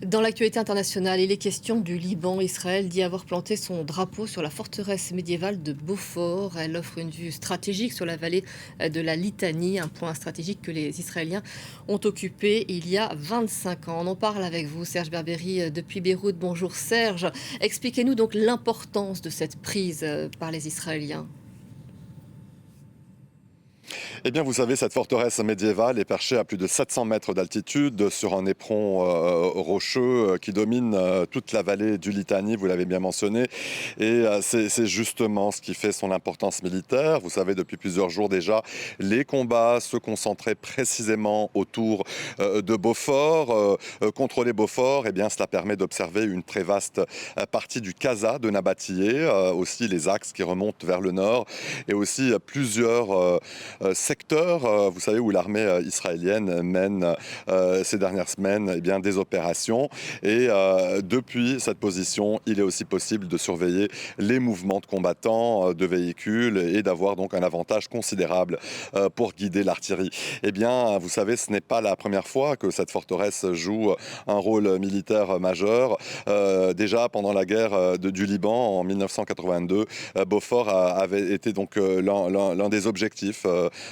Dans l'actualité internationale, il est question du Liban. Israël dit avoir planté son drapeau sur la forteresse médiévale de Beaufort. Elle offre une vue stratégique sur la vallée de la Litanie, un point stratégique que les Israéliens ont occupé il y a 25 ans. On en parle avec vous, Serge Berberi, depuis Beyrouth. Bonjour Serge. Expliquez-nous donc l'importance de cette prise par les Israéliens. Eh bien, vous savez, cette forteresse médiévale est perchée à plus de 700 mètres d'altitude sur un éperon rocheux qui domine toute la vallée du Litanie, vous l'avez bien mentionné. Et c'est justement ce qui fait son importance militaire. Vous savez, depuis plusieurs jours déjà, les combats se concentraient précisément autour de Beaufort. Contrôler Beaufort, eh bien, cela permet d'observer une très vaste partie du Casa de Nabatillé, aussi les axes qui remontent vers le nord, et aussi plusieurs secteur, vous savez, où l'armée israélienne mène ces dernières semaines des opérations. Et depuis cette position, il est aussi possible de surveiller les mouvements de combattants, de véhicules et d'avoir donc un avantage considérable pour guider l'artillerie. Eh bien, vous savez, ce n'est pas la première fois que cette forteresse joue un rôle militaire majeur. Déjà pendant la guerre du Liban en 1982, Beaufort avait été donc l'un des objectifs,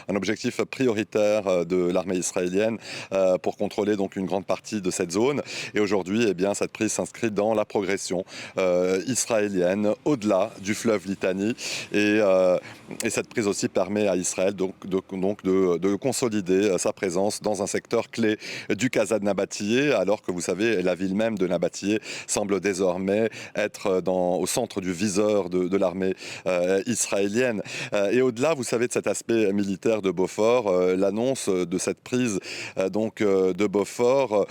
un objectif prioritaire de l'armée israélienne pour contrôler donc une grande partie de cette zone. Et aujourd'hui, eh bien, cette prise s'inscrit dans la progression israélienne au-delà du fleuve Litanie. Et cette prise aussi permet à Israël de consolider sa présence dans un secteur clé du Casa de Nabatillé, alors que vous savez, la ville même de Nabatillé semble désormais être au centre du viseur de l'armée israélienne. Et au-delà, vous savez, de cet aspect militaire de Beaufort, l'annonce de cette prise de Beaufort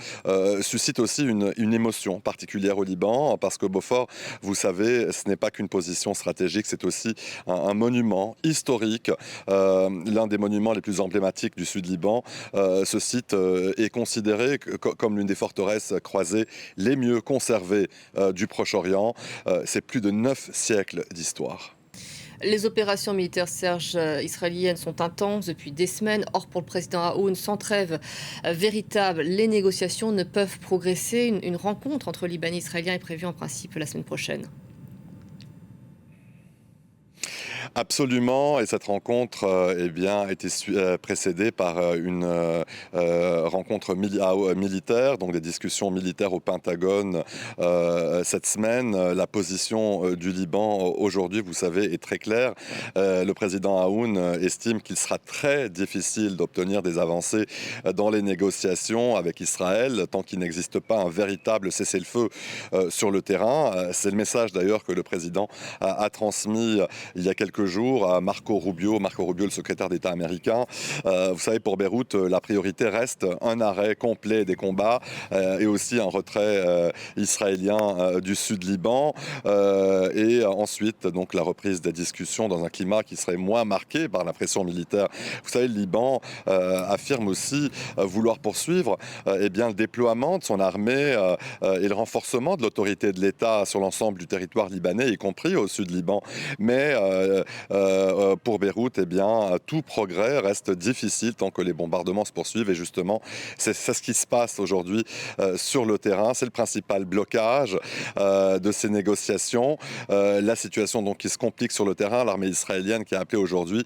suscite aussi une émotion particulière au Liban, parce que Beaufort, vous savez, ce n'est pas qu'une position stratégique, c'est aussi un monument historique, l'un des monuments les plus emblématiques du sud Liban. Ce site est considéré comme l'une des forteresses croisées les mieux conservées du Proche-Orient. C'est plus de 9 siècles d'histoire. Les opérations militaires, Serge, israéliennes sont intenses depuis des semaines. Or, pour le président Aoun, sans trêve véritable, les négociations ne peuvent progresser. Une rencontre entre Libanais et Israéliens est prévue en principe la semaine prochaine. Absolument, et cette rencontre a été précédée par une rencontre militaire, donc des discussions militaires au Pentagone cette semaine. La position du Liban aujourd'hui, vous savez, est très claire. Le président Aoun estime qu'il sera très difficile d'obtenir des avancées dans les négociations avec Israël tant qu'il n'existe pas un véritable cessez-le-feu sur le terrain. C'est le message d'ailleurs que le président a transmis il y a quelques jours à Marco Rubio, le secrétaire d'État américain. Vous savez, pour Beyrouth, la priorité reste un arrêt complet des combats et aussi un retrait israélien du sud Liban. Et ensuite, donc, la reprise des discussions dans un climat qui serait moins marqué par la pression militaire. Vous savez, le Liban affirme aussi vouloir poursuivre le déploiement de son armée et le renforcement de l'autorité de l'État sur l'ensemble du territoire libanais, y compris au sud Liban. Mais pour Beyrouth, tout progrès reste difficile tant que les bombardements se poursuivent. Et justement, c'est ce qui se passe aujourd'hui sur le terrain. C'est le principal blocage de ces négociations. La situation donc, qui se complique sur le terrain, l'armée israélienne qui a appelé aujourd'hui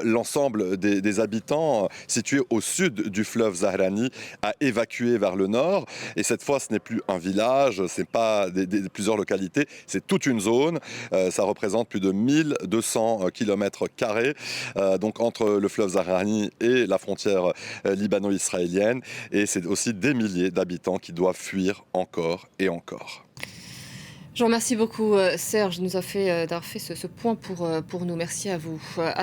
l'ensemble des habitants situés au sud du fleuve Zahrani à évacuer vers le nord. Et cette fois, ce n'est plus un village, ce n'est pas plusieurs localités, c'est toute une zone. Ça représente plus de 1200 km², donc entre le fleuve Zahrani et la frontière libano-israélienne. Et c'est aussi des milliers d'habitants qui doivent fuir encore et encore. Je vous remercie beaucoup, Serge, d'avoir fait ce point pour nous. Merci à vous.